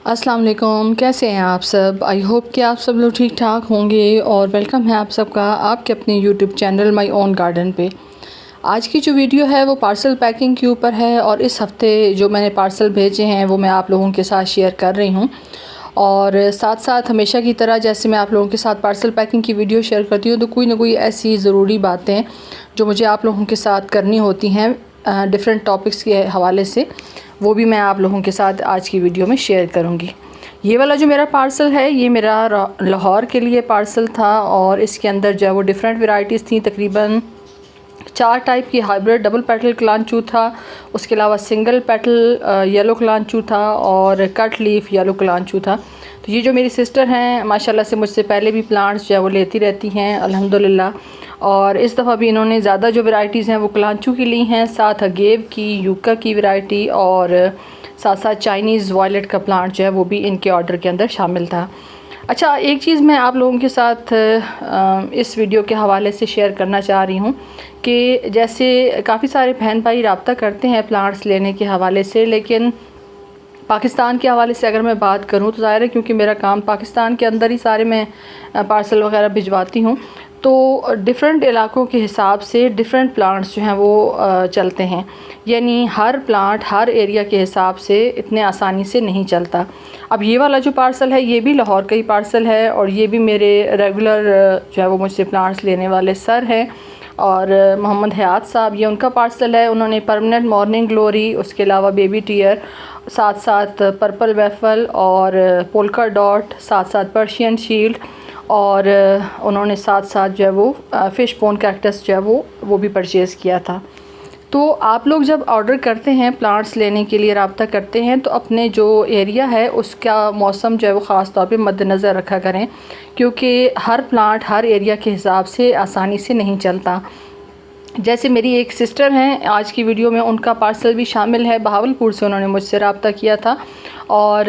अस्सलाम वालेकुम, कैसे हैं आप सब। आई होप कि आप सब लोग ठीक ठाक होंगे और वेलकम है आप सबका आपके अपने YouTube channel my own garden पे। आज की जो वीडियो है वो पार्सल पैकिंग के ऊपर है और इस हफ़्ते जो मैंने पार्सल भेजे हैं वो मैं आप लोगों के साथ शेयर कर रही हूँ। और साथ साथ हमेशा की तरह जैसे मैं आप लोगों के साथ पार्सल पैकिंग की वीडियो शेयर करती हूँ तो कोई ना कोई ऐसी ज़रूरी बातें जो मुझे आप लोगों के साथ करनी होती हैं डिफरेंट टॉपिक्स के हवाले से, वो भी मैं आप लोगों के साथ आज की वीडियो में शेयर करूंगी। ये वाला जो मेरा पार्सल है ये मेरा लाहौर के लिए पार्सल था और इसके अंदर जो है वो डिफरेंट वैरायटीज़ थी। तकरीबन 4 टाइप की हाइब्रिड डबल पेटल कलांचू था, उसके अलावा सिंगल पेटल येलो कलांचू था और कट लीफ येलो कलांचू था। तो ये जो मेरी सिस्टर हैं माशाल्लाह से मुझसे पहले भी प्लांट्स जो है वो लेती रहती हैं अल्हम्दुलिल्लाह, और इस दफ़ा भी इन्होंने ज़्यादा जो वैरायटीज़ हैं वो कलांचू की ली हैं, साथ अगेव की, यूका की वैरायटी और साथ साथ चाइनीज़ वायलेट का प्लांट जो है वो भी इनके ऑर्डर के अंदर शामिल था। अच्छा, एक चीज़ मैं आप लोगों के साथ इस वीडियो के हवाले से शेयर करना चाह रही हूँ कि जैसे काफ़ी सारे बहन भाई रब्ता करते हैं प्लांट्स लेने के हवाले से, लेकिन पाकिस्तान के हवाले से अगर मैं बात करूं तो ज़ाहिर है क्योंकि मेरा काम पाकिस्तान के अंदर ही सारे मैं पार्सल वगैरह भिजवाती हूं, तो डिफरेंट इलाकों के हिसाब से डिफरेंट प्लांट्स जो हैं वो चलते हैं। यानी हर प्लांट हर एरिया के हिसाब से इतने आसानी से नहीं चलता। अब ये वाला जो पार्सल है ये भी लाहौर का ही पार्सल है और ये भी मेरे रेगुलर जो है वो मुझसे प्लांट्स लेने वाले सर हैं और मोहम्मद हयात साहब, ये उनका पार्सल है। उन्होंने परमानेंट मॉर्निंग ग्लोरी, उसके अलावा बेबी टीयर, साथ साथ पर्पल वेफल और पोल्का डॉट, साथ साथ पर्शियन शील्ड और उन्होंने साथ साथ जो है वो फ़िश बोन कैक्टस जो है वो भी परचेज़ किया था। तो आप लोग जब ऑर्डर करते हैं प्लांट्स लेने के लिए रब्ता करते हैं तो अपने जो एरिया है उसका मौसम जो है वो ख़ास तौर पे मद्देनज़र रखा करें, क्योंकि हर प्लांट हर एरिया के हिसाब से आसानी से नहीं चलता। जैसे मेरी एक सिस्टर हैं, आज की वीडियो में उनका पार्सल भी शामिल है, बहावलपुर से उन्होंने मुझसे रब्ता किया था और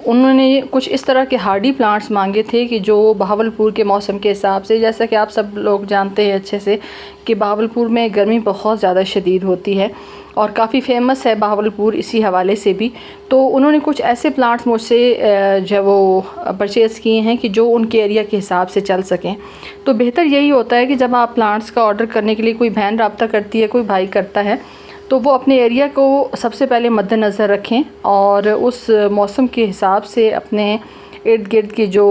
उन्होंने कुछ इस तरह के हार्डी प्लांट्स मांगे थे कि जो बहावलपुर के मौसम के हिसाब से, जैसा कि आप सब लोग जानते हैं अच्छे से कि बहावलपुर में गर्मी बहुत ज़्यादा शदीद होती है और काफ़ी फेमस है बहावलपुर इसी हवाले से भी। तो उन्होंने कुछ ऐसे प्लांट्स मुझसे जो है वो परचेज़ किए हैं कि जो उनके एरिया के हिसाब से चल सकें। तो बेहतर यही होता है कि जब आप प्लांट्स का ऑर्डर करने के लिए कोई बहन रब्ता करती है, कोई भाई करता है, तो वो अपने एरिया को सबसे पहले मद्देनज़र रखें और उस मौसम के हिसाब से अपने इर्द गिर्द की जो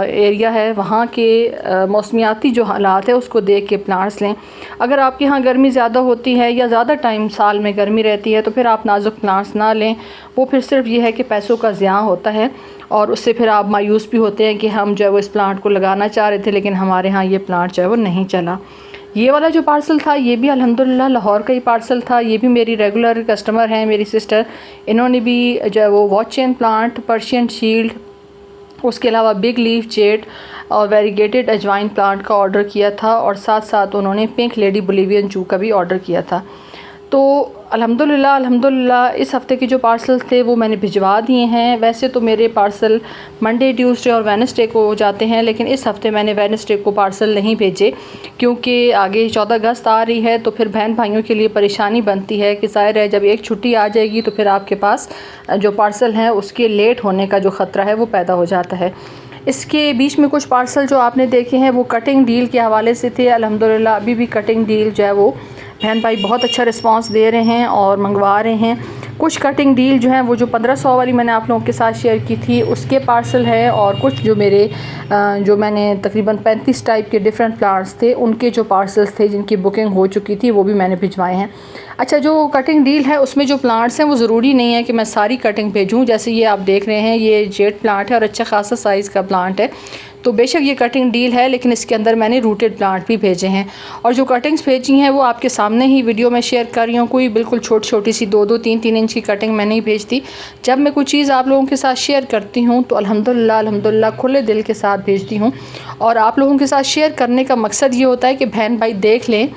एरिया है वहाँ के मौसमियाती जो हालात है उसको देख के प्लांट्स लें। अगर आपके यहाँ गर्मी ज़्यादा होती है या ज़्यादा टाइम साल में गर्मी रहती है तो फिर आप नाजुक प्लांट्स ना लें, वो फिर सिर्फ ये है कि पैसों का ज़ियाँ होता है और उससे फिर आप मायूस भी होते हैं कि हम जो है वो इस प्लांट को लगाना चाह रहे थे लेकिन हमारे यहाँ ये प्लांट जो है वो नहीं चला। ये वाला जो पार्सल था ये भी अल्हम्दुलिल्लाह लाहौर का ही पार्सल था। ये भी मेरी रेगुलर कस्टमर हैं, मेरी सिस्टर, इन्होंने भी जो है वो watch chain plant, Persian shield, उसके अलावा बिग लीफ जेड और वेरीगेटेड अजवाइन प्लांट का ऑर्डर किया था और साथ साथ उन्होंने पिंक लेडी बोलिवियन जू का भी ऑर्डर किया था। तो अल्हम्दुलिल्लाह इस हफ़्ते के जो पार्सल थे वो मैंने भिजवा दिए हैं। वैसे तो मेरे पार्सल मंडे, ट्यूसडे और वेडनेसडे को जाते हैं, लेकिन इस हफ़्ते मैंने वेडनेसडे को पार्सल नहीं भेजे क्योंकि आगे 14 अगस्त आ रही है तो फिर बहन भाइयों के लिए परेशानी बनती है कि ज़ाहिर है जब एक छुट्टी आ जाएगी तो फिर आपके पास जो पार्सल हैं उसके लेट होने का जो ख़तरा है वो पैदा हो जाता है। इसके बीच में कुछ पार्सल जो आपने देखे हैं वो कटिंग डील के हवाले से थे। अल्हम्दुलिल्लाह अभी भी कटिंग डील जो है वो बहन भाई बहुत अच्छा रिस्पांस दे रहे हैं और मंगवा रहे हैं। कुछ कटिंग डील जो हैं वो जो 1500 वाली मैंने आप लोगों के साथ शेयर की थी उसके पार्सल है और कुछ जो मेरे जो मैंने तकरीबन 35 टाइप के डिफरेंट प्लांट्स थे उनके जो पार्सल्स थे जिनकी बुकिंग हो चुकी थी वो भी मैंने भिजवाए हैं। अच्छा, जो कटिंग डील है उसमें जो प्लांट्स हैं वो ज़रूरी नहीं है कि मैं सारी कटिंग भेजूँ। जैसे ये आप देख रहे हैं ये जेट प्लांट है और अच्छा खासा साइज़ का प्लांट है, तो बेशक ये कटिंग डील है लेकिन इसके अंदर मैंने रूटेड प्लांट भी भेजे हैं और जो कटिंग्स भेजी हैं वो आपके सामने ही वीडियो में शेयर कर रही हूँ। कोई बिल्कुल छोटी सी 2-2, 3-3 इंच की कटिंग मैं नहीं भेजती। जब मैं कोई चीज़ आप लोगों के साथ शेयर करती हूँ तो अल्हम्दुलिल्लाह खुले दिल के साथ भेजती हूँ और आप लोगों के साथ शेयर करने का मकसद ये होता है कि बहन भाई देख लें,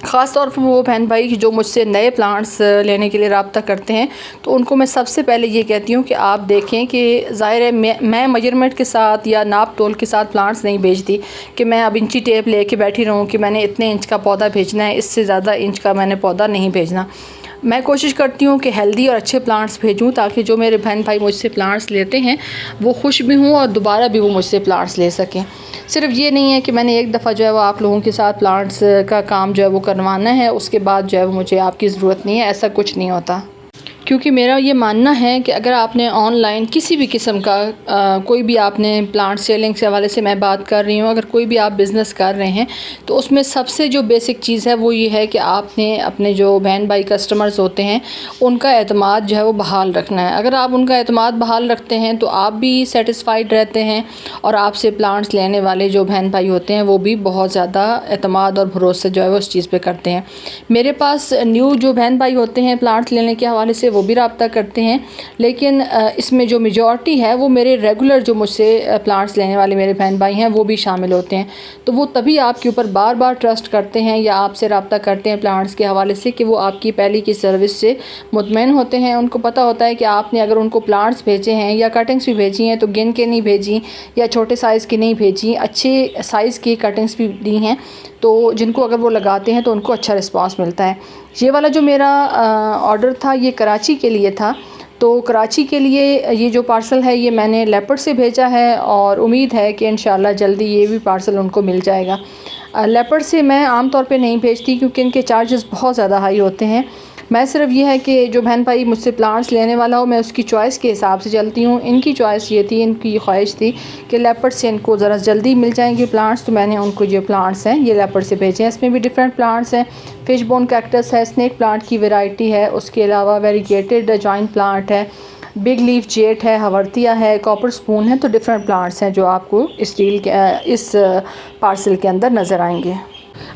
ख़ास तौर पर वो बहन भाई जो मुझसे नए प्लांट्स लेने के लिए रब्ता करते हैं तो उनको मैं सबसे पहले ये कहती हूँ कि आप देखें कि ज़ाहिर है मैं मेजरमेंट के साथ या नाप तोल के साथ प्लांट्स नहीं भेजती कि मैं अब इंची टेप लेके बैठी रहूँ कि मैंने इतने इंच का पौधा भेजना है, इससे ज़्यादा इंच का मैंने पौधा नहीं भेजना। मैं कोशिश करती हूँ कि हेल्दी और अच्छे प्लांट्स भेजूँ ताकि जो मेरे बहन भाई मुझसे प्लांट्स लेते हैं वो खुश भी हों और दोबारा भी वो मुझसे प्लांट्स ले सकें। सिर्फ ये नहीं है कि मैंने एक दफ़ा जो है वो आप लोगों के साथ प्लांट्स का काम जो है वो करवाना है, उसके बाद जो है वो मुझे आपकी ज़रूरत नहीं है, ऐसा कुछ नहीं होता। क्योंकि मेरा ये मानना है कि अगर आपने ऑनलाइन किसी भी किस्म का कोई भी आपने प्लांट सेलिंग के हवाले से मैं बात कर रही हूँ, अगर कोई भी आप बिज़नेस कर रहे हैं तो उसमें सबसे जो बेसिक चीज़ है वो ये है कि आपने अपने जो बहन भाई कस्टमर्स होते हैं उनका एतमाद जो है वो बहाल रखना है। अगर आप उनका एतमाद बहाल रखते हैं तो आप भी सेटिस्फाइड रहते हैं और आपसे प्लांट्स लेने वाले जो बहन भाई होते हैं वो भी बहुत ज़्यादा एतमाद और भरोसे जो है वो उस चीज़ पर करते हैं। मेरे पास न्यू जो बहन भाई होते हैं प्लांट्स लेने के हवाले से वो भी रब्ता करते हैं, लेकिन इसमें जो मेजॉरिटी है वो मेरे रेगुलर जो मुझसे प्लांट्स लेने वाले मेरे बहन भाई हैं वो भी शामिल होते हैं। तो वो तभी आपके ऊपर बार बार ट्रस्ट करते हैं या आपसे रब्ता करते हैं प्लांट्स के हवाले से कि वो आपकी पहले की सर्विस से मुतमईन होते हैं। उनको पता होता है कि आपने अगर उनको प्लांट्स भेजे हैं या कटिंग्स भी भेजी हैं तो गिन के नहीं भेजी या छोटे साइज़ की नहीं भेजी, अच्छे साइज़ की कटिंग्स भी दी हैं, तो जिनको अगर वो लगाते हैं तो उनको अच्छा रिस्पांस मिलता है। ये वाला जो मेरा ऑर्डर था ये कराची के लिए था, तो कराची के लिए ये जो पार्सल है ये मैंने लेपर्ड से भेजा है और उम्मीद है कि इंशाल्लाह जल्दी ये भी पार्सल उनको मिल जाएगा। लेपर्ड से मैं आम तौर पे नहीं भेजती क्योंकि इनके चार्जेस बहुत ज़्यादा हाई होते हैं। मैं सिर्फ ये है कि जो बहन भाई मुझसे प्लांट्स लेने वाला हो मैं उसकी चॉइस के हिसाब से चलती हूँ। इनकी चॉइस ये थी, इनकी ख्वाहिश थी कि लेपर्ड से इनको ज़रा जल्दी मिल जाएंगे प्लांट्स, तो मैंने उनको जो प्लांट्स हैं ये लेपर्ड से भेजे हैं। इसमें भी डिफरेंट प्लांट्स हैं, फिश बोन कैक्टस है, स्नेक प्लांट की वैरायटी है, उसके अलावा वेरीगेटेड जॉइंट प्लांट है, बिग लीफ जेट है, हवर्तिया है, कॉपर स्पून है। तो डिफरेंट प्लांट्स हैं जो आपको इस डील के इस पार्सल के अंदर नज़र आएंगे।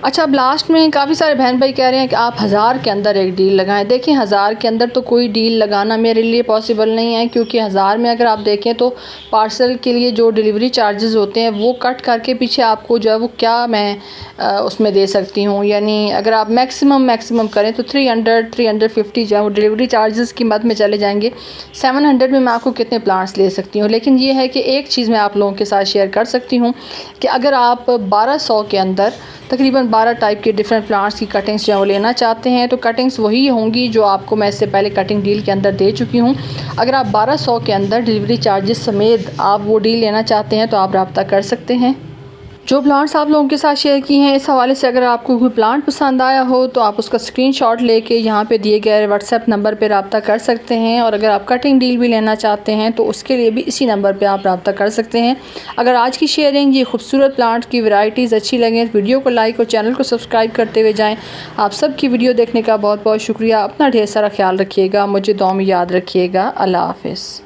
अच्छा, अब लास्ट में काफ़ी सारे बहन भाई कह रहे हैं कि आप 1000 के अंदर एक डील लगाएं। देखें, 1000 के अंदर तो कोई डील लगाना मेरे लिए पॉसिबल नहीं है, क्योंकि 1000 में अगर आप देखें तो पार्सल के लिए जो डिलीवरी चार्जेस होते हैं वो कट करके पीछे आपको जो है वो क्या मैं उसमें दे सकती हूँ। यानी अगर आप मैक्सिमम करें तो 350 जो है वो डिलीवरी चार्जेस की मद में चले जाएंगे। 700 में मैं आपको कितने प्लांट्स ले सकती हूँ। लेकिन ये है कि एक चीज़ मैं आप लोगों के साथ शेयर कर सकती हूँ कि अगर आप 1200 के अंदर तकरीबन 12 टाइप के डिफरेंट प्लांट्स की कटिंग्स जो है वो लेना चाहते हैं तो कटिंग्स वही होंगी जो आपको मैं इससे पहले कटिंग डील के अंदर दे चुकी हूँ। अगर आप 1200 के अंदर डिलीवरी चार्जेस समेत आप वो डील लेना चाहते हैं तो आप रब्ता कर सकते हैं। जो प्लांट्स आप लोगों के साथ शेयर की हैं इस हवाले से अगर आपको कोई प्लांट पसंद आया हो तो आप उसका स्क्रीनशॉट लेके यहाँ पे दिए गए व्हाट्सएप नंबर पे रब्ता कर सकते हैं। और अगर आप कटिंग डील भी लेना चाहते हैं तो उसके लिए भी इसी नंबर पे आप रब्ता कर सकते हैं। अगर आज की शेयरिंग ये खूबसूरत प्लांट की वैरायटीज़ अच्छी लगें तो वीडियो को लाइक और चैनल को सब्सक्राइब करते हुए जाएँ। आप सब की वीडियो देखने का बहुत बहुत शुक्रिया। अपना ढेर सारा ख्याल रखिएगा, मुझे दुआ में याद रखिएगा। अल्लाह हाफ़िज़।